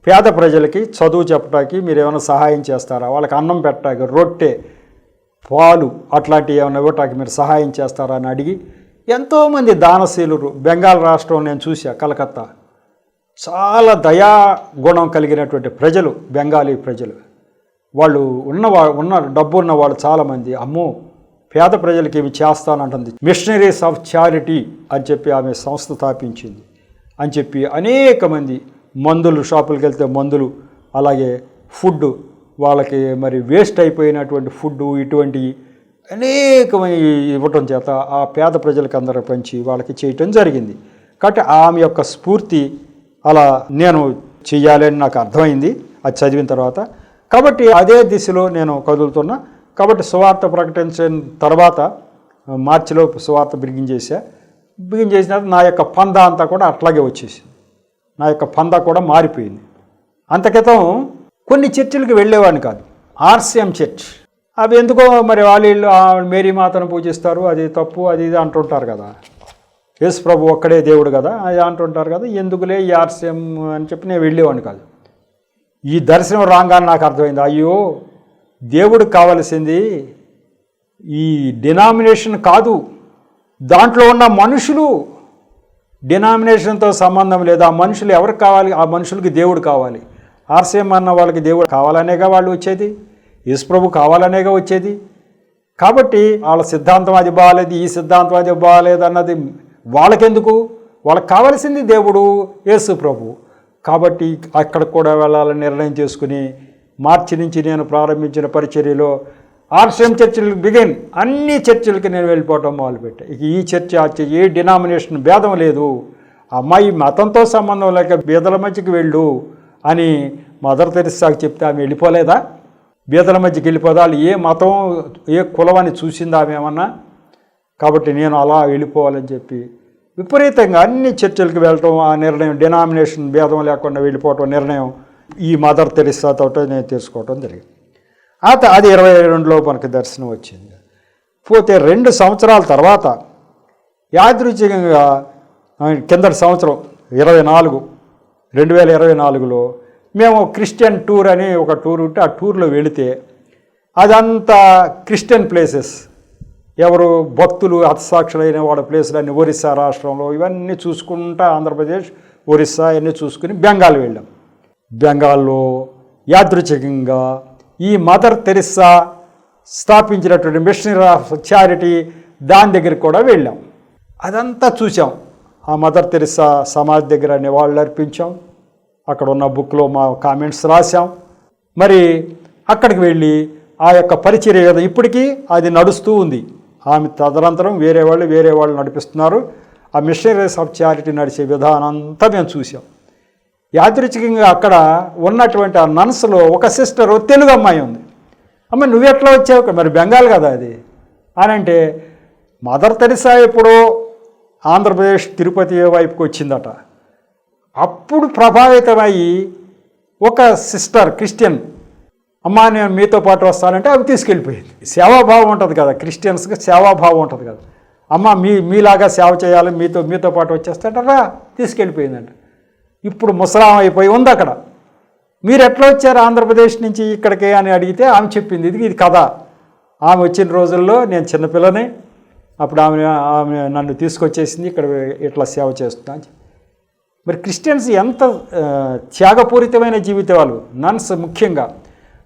పేద ప్రజలకి చదువు చెప్పడానికి మీరు ఏమైనా సహాయం చేస్తారా, వాళ్ళకి అన్నం పెట్టడానికి, రొట్టె, పాలు అట్లాంటివి ఏమైనా ఇవ్వటానికి మీరు సహాయం చేస్తారా అని అడిగి ఎంతోమంది దానశీలురు బెంగాల్ రాష్ట్రం నేను చూసా, కలకత్తా, చాలా దయాగుణం కలిగినటువంటి ప్రజలు, బెంగాలీ ప్రజలు. వాళ్ళు ఉన్న డబ్బు ఉన్న వాళ్ళు చాలామంది, అమ్మో పేద ప్రజలకి ఏమి చేస్తానంటుంది. మిషనరీస్ ఆఫ్ చారిటీ అని చెప్పి ఆమె సంస్థ స్థాపించింది అని చెప్పి అనేక మంది మందులు, షాపులకు వెళ్తే మందులు, అలాగే ఫుడ్, వాళ్ళకి మరి వేస్ట్ అయిపోయినటువంటి ఫుడ్, ఇటువంటి అనేకమైన ఇవ్వటం చేత ఆ పేద ప్రజలకు అందరూ పంచి వాళ్ళకి చేయటం జరిగింది. కాబట్టి ఆమె యొక్క స్ఫూర్తి అలా నేను చెయ్యాలని నాకు అర్థమైంది అది చదివిన తర్వాత. కాబట్టి అదే దిశలో నేను కదులుతున్నా. కాబట్టి సువార్త ప్రకటించిన తర్వాత మార్చిలో సువార్త బిగిన్ చేసిన నా యొక్క పంద అంతా కూడా అట్లాగే వచ్చేసింది. నా యొక్క పంద కూడా మారిపోయింది. అంత క్రితం కొన్ని చర్చిలకు వెళ్ళేవాడిని కాదు. ఆర్సిఎం చర్చ్, అవి ఎందుకో మరి వాళ్ళు మేరీ మాతను పూజిస్తారు, అది తప్పు, అది ఇది అంటుంటారు కదా. యేసు ప్రభు ఒక్కడే దేవుడు కదా అది అంటుంటారు కదా, ఎందుకులే ఈ ఆర్సిఎం అని చెప్పి నేను వెళ్ళేవాడిని కాదు. ఈ దర్శనం రాగానే నాకు అర్థమైంది, అయ్యో దేవుడికి కావలసింది ఈ డినామినేషన్ కాదు, దాంట్లో ఉన్న మనుషులు. డినామినేషన్తో సంబంధం లేదు. ఆ మనుషులు ఎవరికి కావాలి? ఆ మనుషులకి దేవుడు కావాలి. ఆర్సిఎం అన్న వాళ్ళకి దేవుడు కావాలనేగా వాళ్ళు వచ్చేది, యేసు ప్రభు కావాలనేగా వచ్చేది. కాబట్టి వాళ్ళ సిద్ధాంతం అది బాగాలేదు, ఈ సిద్ధాంతం అది బాగాలేదు అన్నది వాళ్ళకెందుకు? వాళ్ళకి కావాల్సింది దేవుడు, యేసు ప్రభు. కాబట్టి అక్కడికి కూడా వెళ్ళాలని నిర్ణయం చేసుకుని మార్చి నుంచి నేను ప్రారంభించిన పరిచర్యలో ఆర్సిఎం చర్చిలకు బిగిన్ అన్ని చర్చిలకి నేను వెళ్ళిపోవటం మొదలుపెట్టా. ఇక ఈ చర్చ ఆ చర్చ ఏ డినామినేషన్ భేదం లేదు, అమ్మాయి మతంతో సంబంధం లేక బీదల మధ్యకి వెళ్ళు అని మదర్ తెరెసాకు చెప్తే ఆమె వెళ్ళిపోలేదా? బీదల మధ్యకి వెళ్ళిపోదా? ఏ మతం ఏ కులం అని చూసిందా ఆమె ఏమన్నా? కాబట్టి నేను అలా వెళ్ళిపోవాలని చెప్పి విపరీతంగా అన్ని చర్చలకు వెళ్ళటం, ఆ నిర్ణయం డినామినేషన్ భేదం లేకుండా వెళ్ళిపోవటం నిర్ణయం ఈ మదర్ తెరెసాతో నేను తీసుకోవటం జరిగింది. అది 2022లో మనకు దర్శనం వచ్చింది. పోతే 2 సంవత్సరాల తర్వాత యాదృచ్ఛికంగా కిందటి సంవత్సరం 2024లో మేము క్రిస్టియన్ టూర్ అని ఒక టూర్ ఉంటే ఆ టూర్లో వెళితే అదంతా క్రిస్టియన్ ప్లేసెస్, ఎవరు భక్తులు హతసాక్షులైన వాళ్ళ ప్లేసులన్నీ ఒరిస్సా రాష్ట్రంలో ఇవన్నీ చూసుకుంటా ఆంధ్రప్రదేశ్, ఒరిస్సా ఇవన్నీ చూసుకుని బెంగాల్ వెళ్ళాం. బెంగాల్లో యాదృచ్ఛికంగా ఈ మదర్ తెరెసా స్థాపించినటువంటి మిషనరీ ఆఫ్ చారిటీ దాని దగ్గరికి కూడా వెళ్ళాం. అదంతా చూసాం. ఆ మదర్ తెరెసా సమాధి దగ్గర నివాళులు అర్పించాం. అక్కడ ఉన్న బుక్లో మా కామెంట్స్ రాసాం. మరి అక్కడికి వెళ్ళి ఆ యొక్క పరిచర్య కదా ఇప్పటికీ అది నడుస్తూ ఉంది. ఆమె తదనంతరం వేరే వాళ్ళు నడిపిస్తున్నారు. ఆ మిషనరీస్ ఆఫ్ చారిటీ నడిచే విధానం అంతా మేము చూసాం. యాదృచ్ఛికంగా అక్కడ ఉన్నటువంటి ఆ నన్స్లో ఒక సిస్టర్ తెలుగు అమ్మాయి ఉంది. అమ్మ నువ్వు ఎట్లా వచ్చావు? మరి బెంగాల్ కదా అది అని అంటే, మదర్ తెరెసా ఎప్పుడో ఆంధ్రప్రదేశ్ తిరుపతి వైపుకి వచ్చిందట. అప్పుడు ప్రభావితమయ్యి ఒక సిస్టర్ క్రిస్టియన్, అమ్మ నేను మీతో పాటు వస్తానంటే అవి తీసుకెళ్ళిపోయింది. సేవాభావం ఉంటుంది కదా, క్రిస్టియన్స్కి సేవాభావం ఉంటుంది కదా. అమ్మ మీలాగా సేవ చేయాలి, మీతో పాటు వచ్చేస్తాడరా, తీసుకెళ్ళిపోయిందంట. ఇప్పుడు ముసలాం అయిపోయి ఉంది అక్కడ. మీరు ఎట్లా వచ్చారు ఆంధ్రప్రదేశ్ నుంచి ఇక్కడికి అని అడిగితే ఆమె చెప్పింది ఇది కథ. ఆమె వచ్చిన రోజుల్లో నేను చిన్నపిల్లని, అప్పుడు ఆమె నన్ను తీసుకొచ్చేసింది, ఇక్కడ ఇట్లా సేవ చేస్తున్నా. మరి క్రిస్టియన్స్ ఎంత త్యాగపూరితమైన జీవితాలు, నన్స్ ముఖ్యంగా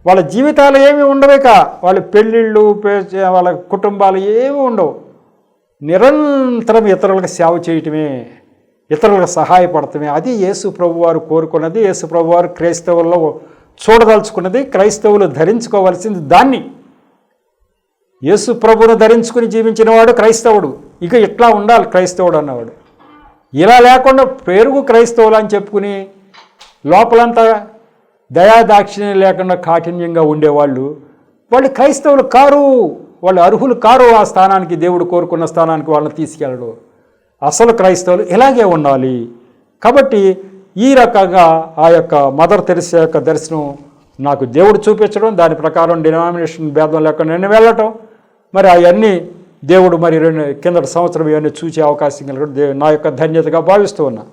వాళ్ళ జీవితాలు ఏమి ఉండవేక, వాళ్ళ పెళ్ళిళ్ళు, వాళ్ళ కుటుంబాలు ఏమి ఉండవు. నిరంతరం ఇతరులకు సేవ చేయటమే, ఇతరులకు సహాయపడటమే. అది యేసు ప్రభువారు కోరుకున్నది, యేసు ప్రభువారు క్రైస్తవుల్లో చూడదలుచుకున్నది, క్రైస్తవులు ధరించుకోవాల్సింది దాన్ని. యేసు ప్రభువును ధరించుకుని జీవించిన వాడు క్రైస్తవుడు. ఇక ఇట్లా ఉండాలి క్రైస్తవుడు అన్నవాడు. ఇలా లేకుండా పేరుకు క్రైస్తవులు అని చెప్పుకుని లోపలంతా దయాదాక్షిణ్యం లేకుండా కాఠిన్యంగా ఉండేవాళ్ళు వాళ్ళు క్రైస్తవులు కారు. వాళ్ళు అర్హులు కారు ఆ స్థానానికి, దేవుడు కోరుకున్న స్థానానికి వాళ్ళని తీసుకెళ్ళడు. అసలు క్రైస్తవులు ఇలాగే ఉండాలి. కాబట్టి ఈ రకంగా ఆ యొక్క మదర్ తెరెసా యొక్క దర్శనం నాకు దేవుడు చూపించడం, దాని ప్రకారం డినామినేషన్ భేదం లేకుండా నేను వెళ్ళటం, మరి అవన్నీ దేవుడు మరి కిందటి సంవత్సరం ఇవన్నీ చూసే అవకాశం కలిగడం నా యొక్క ధన్యతగా భావిస్తూ ఉన్నా.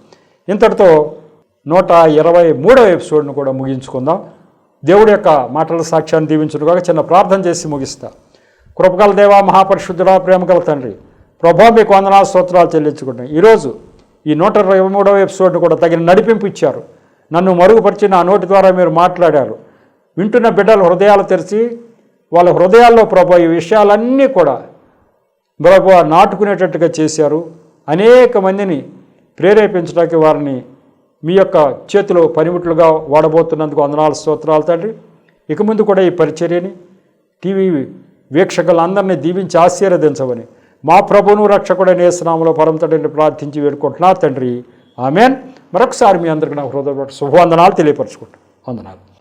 ఇంతటితో 123వ ఎపిసోడ్ను కూడా ముగించుకుందాం. దేవుడి యొక్క మాటల సాక్ష్యాన్ని దీవించుడుగా చిన్న ప్రార్థన చేసి ముగిస్తా. కృపగల దేవా, మహాపరిశుద్ధుడా, ప్రేమగల తండ్రి, ప్రభా మీకు వందనాలు స్తోత్రాలు చెల్లించుకుంటాం. ఈరోజు ఈ 123వ ఎపిసోడ్ను కూడా తగిన నడిపింపు ఇచ్చారు. నన్ను మరుగుపరిచి నా నోటి ద్వారా మీరు మాట్లాడారు. వింటున్న బిడ్డలు హృదయాలు తెరిచి వాళ్ళ హృదయాల్లో ప్రభా ఈ విషయాలన్నీ కూడా ప్రభా నాటుకునేటట్టుగా చేశారు. అనేక మందిని ప్రేరేపించడానికి వారిని మీ యొక్క చేతిలో పనిముట్లుగా వాడబోతున్నందుకు వందనాలు స్తోత్రాలు తండ్రి. ఇక ముందు కూడా ఈ పరిచర్యని టీవీ వీక్షకులందరినీ దీవించి ఆశీర్వదించమని మా ప్రభువును రక్షకుడైన యేసు నామములో పరమ తండ్రిని ప్రార్థించి వేడుకుంటున్నా తండ్రి. ఆమేన్. మరొకసారి మీ అందరికీ నా హృదయపూర్వక శుభవందనాలు తెలియపరచుకుంటాను. వందనాలు.